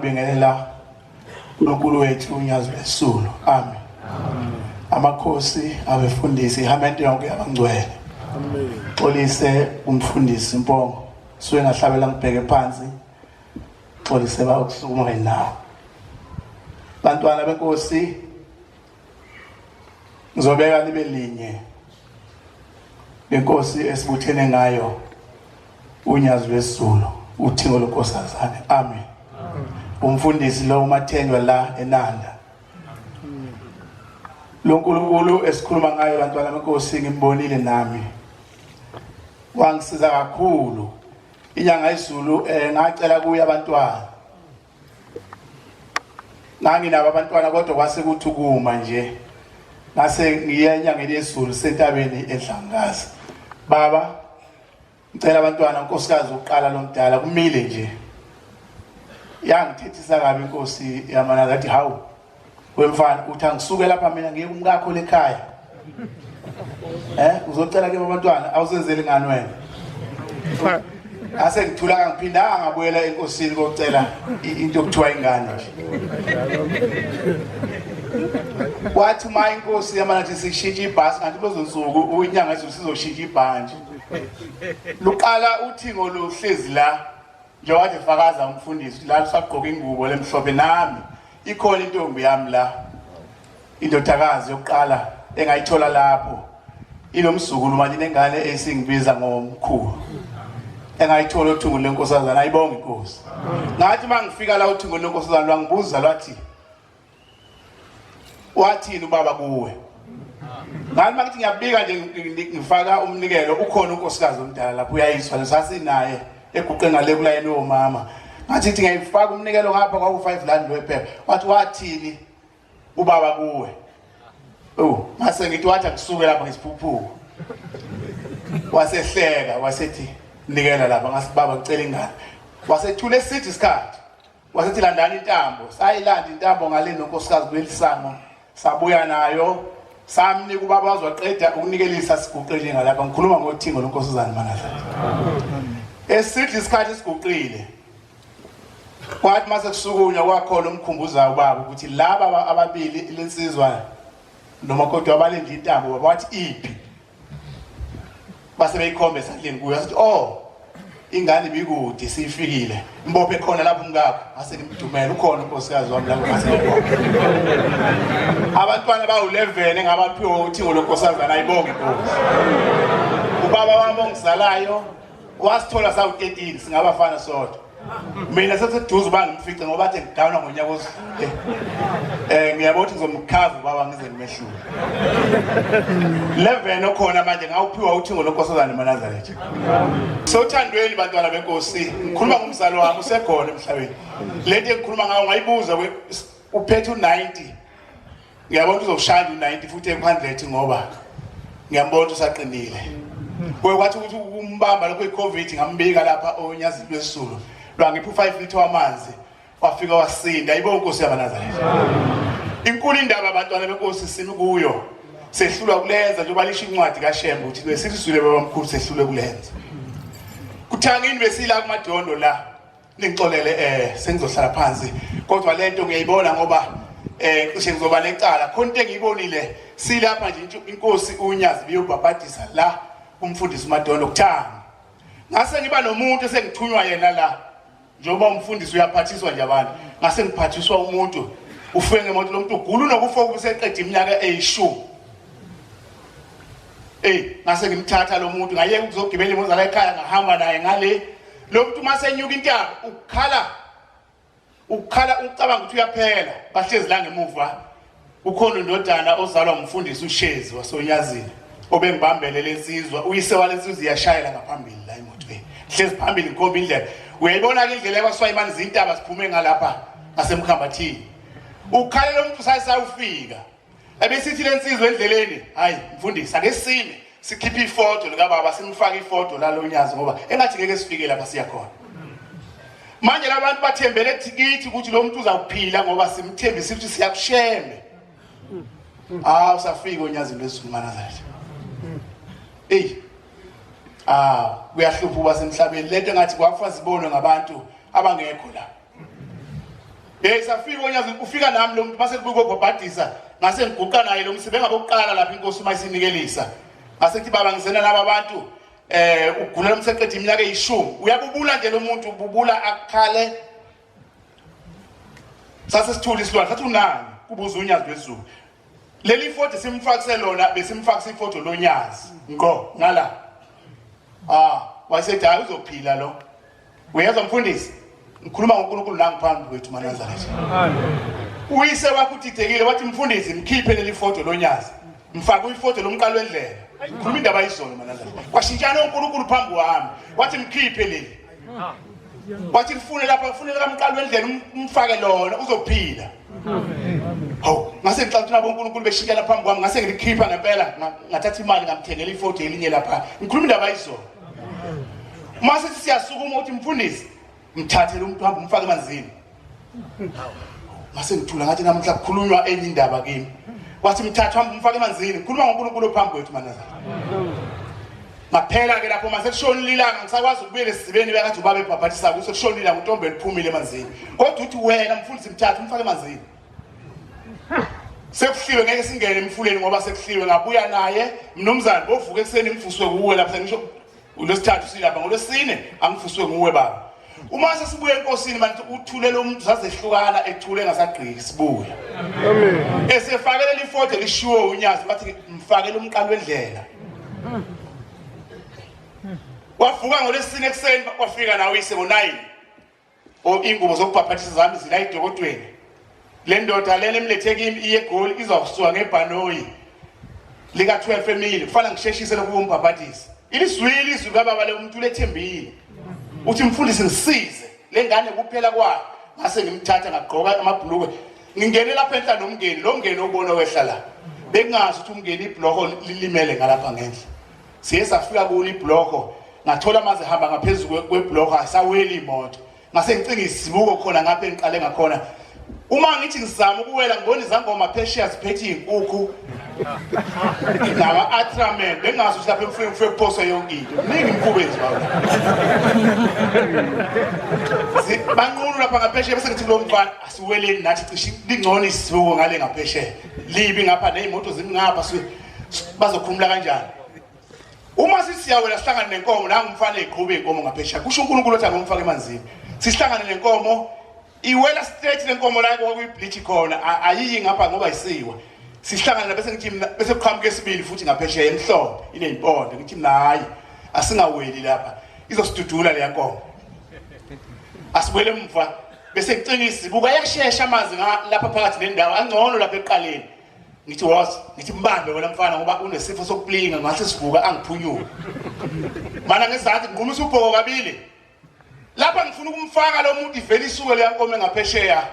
Ngiyabingelela uNkulunkulu wethu unyazi lesulu. Amen. Amakhosi abefundisi hamende yonke yabangcwele. Amen. Xolise umfundisi Mpongo. Suke ngahlabela ngibheke phansi. Xolise ba ukusukuma nawo. Bantwana benkosi ngizobeka libe linye. Lenkosi esibuthene ngayo unyazi lesulu, uthingo lonkosazane. Amen. Umfundisi lo umathendwa la eNanda. Lo Nkulunkulu esikhuluma ngayo bantwana benkosi ngimbonile nami. Wangisiza kakhulu. Inyanga izulu ngacela kuya abantwana. Nganginabo abantwana kodwa kwase kuthi ukuma nje. Ngase ngiya enyangeni yezulu sentabeni eDlangazi. Baba ngicela abantwana unkosikazi uqala lomdala kumile nje. Yangithethisa kabi inkosi yamana ngathi hawu wemfana uthi angisuke lapha mina ngiye kumkakho lekhaya. Uzocela ke abantwana awusenzele ngani wena. Ase ngithula ngiphinda ngabuyela enkosini kokucela into yokuthiwa ingane nje. Wathi uma inkosi yamana ukuthi sishintshe ibhasi ngathi lozonsuku unyanga izulu sizoshintsha ibhanje. Luqala uthingo lohlezi la njengoba efakaza umfundisi la usagqoka ingubo lemhlophe nami ikhona intombi yami la indodakazi yokuqala engayithola lapho inomsukulu manje nengane esingibiza ngomkhulu engayithola uthungu lenkosazana ayibonga inkosi. Ngathi mangifika la uthungu lenkosazana lwangibuza lwathi wathini ubaba kuwe. Ngathi makithi ngiyabika nje ngifaka umnikelo ukhona unkosikazi omdala lapho uyayiswa sasinaye eguqe ngale kulayeni omama. Ngathi ngithi ngiyifaka umnikelo ngapha kwaku5 wephepha. Wathini ubaba kuwe. Mase ngithi wathi akusuke lapha ngesiphuphuko. Wasehleka wasethi nikela lapha ngasi baba ngicela ingane. Wasethule esithi isikhathi. Wasethi landani intambo. Sayilanda intambo ngale nonkosikazi kwelisango. Sabuya nayo. Samnika ubaba wazwaqeda ukunikelisa siguqe njenga lapha ngikhuluma ngothingo lonkosazana manaza. Esithi isikhathi siguqile. Kwathi mase kusukunya kwakhona umkhumbuza ubaba ukuthi laba ababili lensizwa noma kodwa abalindi intambo bathi iphi. Base beyikhombe esandleni kuyo asithi ingane bikude siyifikile. Mbophe khona lapho umkakho ase ngimdumela ukhona unkosikazi wami lapho ngase ngibophe. Abantwana bawu11 engabaphiwa uthingo lonkosazana ayibonge inkosi. Ubaba wami ongizalayo wasithola sawu13 singabafana sodwa. Mina sesiduze bangifice ngoba bathi ngidawuna ngonyaka osidlule. Ngiyabona ukuthi ngizomkhava baba ngize ngimehlule. 11 okhona manje ngawuphiwa uthingo lonkosazana eNazaretha. Sothandweni bantwana benkosi ngikhuluma ngomzalo wami usekhona emhlabeni. Lento engikhuluma ngayo ngayibuza uphethe u90. Ngiyabona ukuthi uzoshaya u90 futhi e100 ngoba ngiyambona usaqinile. Kwathi ukuthi umbamba lokho iCovid ngambika lapha onyazi lwesulu. Lwangipha 5 litha wamanzi wafika wasinda ayibona inkosi yaNazaretha. Inkulu indaba abantwana benkosi simi kuyo. Sehlulwa kulenza njengoba lisho incwadi kaShembe ukuthi besizizwile babamkhulu sehlule kulenza. Kuthangini besila kumadondo la ningixolele sengizohlala phansi kodwa lento ngiyayibona ngoba cishe ngizoba necala khona into engiyibonile silapha nje inkosi unyazi biyobhabhadisa la umfundisi umadondo kuthanga. Ngase ngiba nomuntu esengithunywa yena la njengoba umfundisi uyaphathiswa nje abantu ngase ngiphathiswa umuntu ufike ngemoto lo muntu ugula unokufa ubuseqeda iminyaka eyishumi. Ngase ngimthatha lo muntu ngayeke ukuzogibela imoto la ekhaya ngahamba naye ngale. Lo muntu mase nyuka intaba ukukhala ucabanga ukuthi uyaphela bahlezi la ngemuva. Ukhona indodana ozalwa umfundisi uShezi wasonyazini obengibambele lesizwa uyise walesizwe iyashayela ngaphambili la emotweni. Hlezi phambili ngikhomba indlela. Uyayibona ke indlela yakwaswayimani zintaba siphume ngalapha ngasemkhambathini. Ukhala lo muntu sayufika. Ebesithi lensizwe endleleni, hayi mfundisi ake sime sikhiphe ifoto lika baba simfaka ifoto la lonyazi ngoba engathi ngeke sifike lapha siya khona. Manje labantu bathembele tikithi ukuthi lo muntu uzawuphila ngoba simthembisa ukuthi siyakusheme. Usafika onyazini lwesifumana zathi. Kuyahlupha uba semhlabeni lento engathi kwakufa sibonwe ngabantu abangekho la. Safika onyazini ufika nami lo muntu mase kubuka ukubhadisa ngase ngiguqa naye lo msebenzi ngabokuqala lapha inkosi uma isinikelisa. Ngase kuthi baba ngisena laba bantu ugula lomseqedwe iminyaka eyishumi uyabubula nje lo muntu ububula akukhale. Sase sithula isilwane sathi unani kubuza unyazi lwezulu. Leli foto simfakise lona besimfakisa ifoto lonyazi ngo ngala. Wayesethi hayi uzophila lo. Uyezwa mfundisi? Ngikhuluma ngoNkulunkulu nangiphambi kwethu maNazaretha. Uyise wakho uthithekile wathi mfundisi mkhiphe leli foto lonyazi. Mfaka ifoto lomqalo wendlela. Ngikhuluma indaba yizolo maNazaretha. Kwashintshana uNkulunkulu phambi kwami. Wathi mkhiphe leli. Wathi ufune lapha ufune kamqalo wendlela umfake lona uzophila. Ngase ngixaxana nabo uNkulunkulu beshikela phambi kwami ngase ngilikhipha ngempela ngathatha imali ngamthengela ifoto elinye lapha. Ngikhuluma indaba yizolo. Mase siyasukuma uthi mfundisi mthathe lo muntu hamba umfake emanzini. Mase ngithula ngathi namhla kukhulunywa enye indaba kimi. Wathi mthathe hamba umfake emanzini. Ngikhuluma ngoNkulunkulu phambi kwethu maNazaretha. Maphela ke lapho mase kushona ilanga ngisakwazi ukubuyela esizibeni bekathi ubabe ebhabhathisa kuso kushona ilanga uNtombi eliphumile emanzini. Kodwa uthi wena mfundisi mthathe umfake emanzini. Sekuhliwe ngeke singene emfuleni ngoba sekuhliwe ngabuya naye mnumzane bovuka ekseni ngifuswe kuwe lapha ngisho uLwesithathu silapha ngoLwesine angifuswe nguwe baba. Uma sesibuye enkosini manje uthule lo muntu sazehlukana ethule ngasagqiki sibuya. Amen. Esefakele ifoto lishiwo unyazi bathi mfakele umqalo wendlela. Wavuka ngoLwesine ekseni wafika nawe uyise ngo9. Ingubo zokubhabhathisa zami zila eDokotweni. Le ndoda lena emlethe kimi iyeGoli izawusuka ngebhanoyi lika 12 emini kufanele ngisheshise lokuba umbhabhathisa. Iliswili izwi kababa le umuntu lethembile. Uthi mfundisi ngisize le ngane kuphela kwayo ngase ngimthatha ngagqoka amabhulukwe ngingene lapha enhla nomngeni lo mngeni obona wehla la bekungazi ukuthi umngeni ibhloko lilimele ngalapha ngendla siye safika kule ibhloko ngathola amazi ehamba ngaphezulu kwebhloko asaweli imoto ngase ngicinga isibuko khona ngapha engiqale ngakhona uma ngithi ngizama ukuwela ngibona izangoma phesheya ziphethe inkukhu nama atramen bengazi ukuthi lapha emfweni mfwe kuphosa yonke into ningi imkubenzi bawo banqunu lapha ngaphesheya bese ngithi lo mfana asiweleni nathi cishe lingcono isibuko ngale ngaphesheya libi ngapha nezimoto zimngapha bazokhumula kanjani uma sisiyawela sihlangana nenkomo nangu umfana eqhube inkomo ngaphesheya kusho uNkulunkulu othi angomfaka emanzini sihlangana nenkomo iwela straight lenkomo la kwakuyibleach khona ayiyi ngapha ngoba isiwa sihlangana bese ngithi bese kuqhamuka esibili futhi ngaphesheya emhlophe inezimpondo ngithi nayi asingaweli lapha izosidudula le yankomo asibuyele emva bese ngicingisa ibuka yashesha amazi lapha phakathi nendawo angcono lapha eqaleni ngithi ngithi mbambe wena mfana ngoba unesifo sokuplinga ngase sivuka angiphunyuka mana ngezathi ngiqhumisa ubhoko kabili lapha ngifuna ukumfaka lo muntu ivela isuke le yankomo ngaphesheya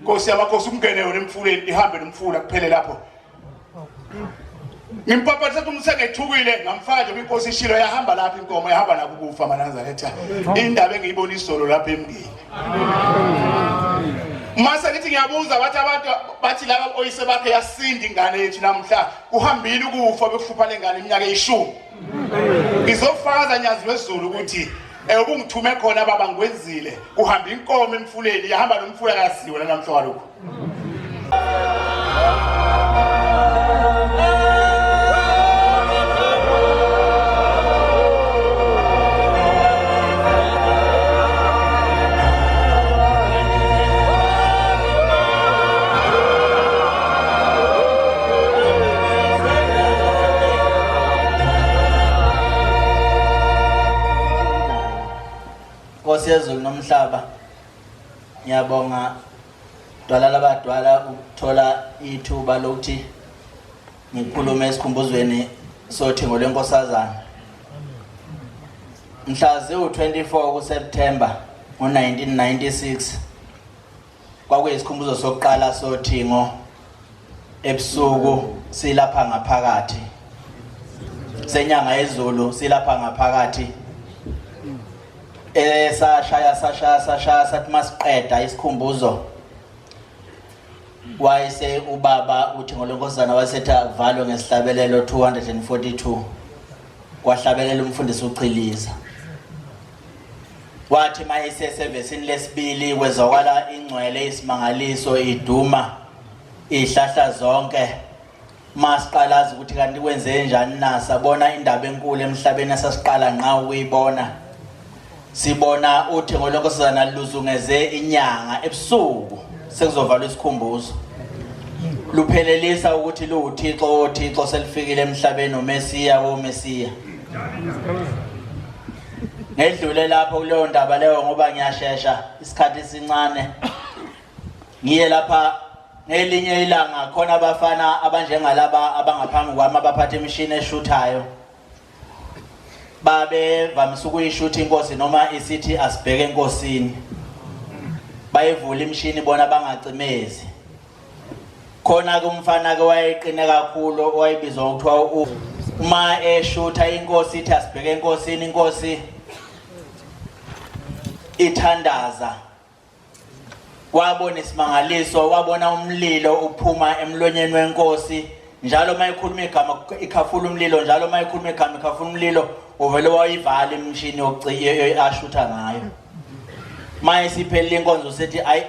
Nkosi yamakhosi umngene yona emfuleni ihambe nomfula kuphele lapho ngimpaphatha ukuthi umsengethukile ngamfaka nje inkosi ishilo yahamba lapha inkomo yahamba nakukufa maNazaretha indaba engiyibona isolo lapha emngeni mase ngithi ngiyabuza bathi abantu bathi laba oyise bakhe yasinda ingane yethu namhla uhambile ukufa bekuhlupha lengane iminyaka eyishumi ngizofakaza nyazi wezulu ukuthi ubungithume khona baba ngikwenzile uhamba inkomo emfuleni yahamba nomfula kasiwe la namhla lokho Nkosi yezulu nomhlaba ngiyabonga dwala labadwala ukuthola ithuba lokuthi ngikhulume esikhumbuzweni sothingo lwenkosazana. Mhla zi-24 kuSeptember ngo-1996 kwakuyisikhumbuzo sokuqala sothingo ebusuku silapha ngaphakathi senyanga yezulu silapha ngaphakathi sashaya sathi masiqeda isikhumbuzo wayese ubaba uthingo lwenkosazana wasetha kuvalwe ngesihlabelelo 242 kwahlabelela umfundisi uChiliza. Wathi mayise sevesini lesibili kwezwakala ingcwele isimangaliso iduma ihlahla zonke masiqalaza ukuthi kanti kwenze njani na sabona indaba enkulu emhlabeni esasiqala nqa ukuyibona. Sibona uthingo lwenkosazana luzungeze inyanga ebusuku sekuzovalwa isikhumbuzo luphelelisa ukuthi luThixo selifikile emhlabeni uMesiya woMesiya. Ngedlule lapho kuleyo ndaba leyo ngoba ngiyashesha isikhathi sincane ngiye lapha ngelinye ilanga khona abafana abanjengalaba abangaphambi kwami abaphatha imishini eshuthayo babe vamisa ukuyishutha inkosi noma isithi asibheke enkosini bayevula imishini bona bangacimezi. Khona ke umfana ke wayeqine kakhulu wayebizwa ngokuthiwa uma eshutha inkosi ithi asibheke enkosini inkosi ithandaza. Wabona isimangaliso wabona umlilo uphuma emlonyeni wenkosi njalo mayikhuluma igama ikhafula umlilo njalo mayikhuluma igama ikhafula umlilo uvele wayivala imishini ashutha ngayo. Mayisiphelile inkonzo sethi ayi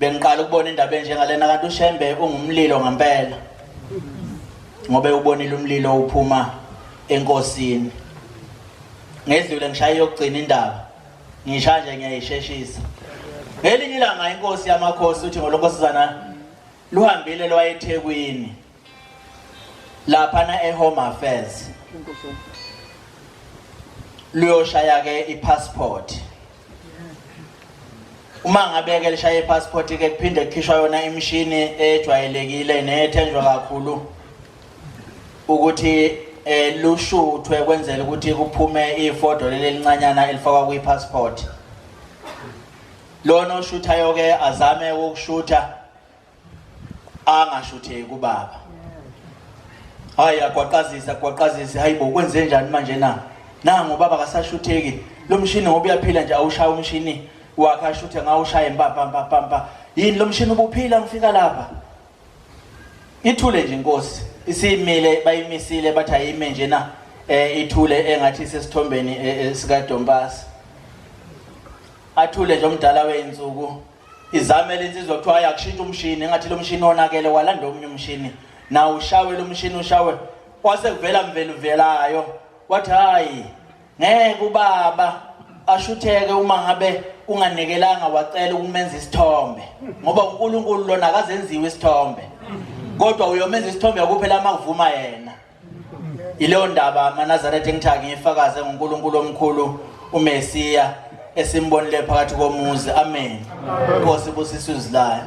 bengiqala ukubona indaba enjengalena kanti uShembe ungumlilo ngempela ngoba ubonile umlilo uphuma enkosini. Ngedlule ngishaya yokugcina indaba ngisha nje ngiyayisheshisa. Ngelinye ilanga inkosi yamakhosi uthi ngolonkosazana luhambile lwayeThekwini lapha eHome Affairs luyoshaya ke ipassport. Uma ngabe ke lishaya ipassport ke kuphinde kukhishwa yona imishini ejwayelekile nethenjwa kakhulu ukuthi lushuthwe kwenzela ukuthi kuphume ifoto lelincanyana elifakwa kwi-passport. Lona oshuthayo ke azame ukushutha angashutheki kubaba. Hayi agwaqazisa hayibo kwenze njani manje na? Nangu baba kasashutheki. Lo mshini ngoba uyaphila nje awushaya umshini wakhe ashuthe ngawushaya impampa. Yini lo mshini ubuphila ngifika lapha? Ithule nje inkosi. Isimile bayimisile bathi ayime nje na ithule engathi sesithombeni sika Dombasi. Athule nje umdala weinsuku izame lensizwa kuthiwa yakushintsha umshini engathi lo mshini onakele walanda omnye umshini na ushawe lo mshini ushawe kwase kuvela mveluvelayo wathi hayi ngeke ubaba ashutheke uma ngabe unganekelanga wacela ukumenza isithombe ngoba uNkulunkulu lona akazenziwe isithombe kodwa uyomenza isithombe kuphela makuvuma yena. Ileyo ndaba amaNazaretha engithatha ngifakaze ngoNkulunkulu omkhulu uMesiya esimbonile phakathi komuzi. Amen. Inkosi busisizwe layo.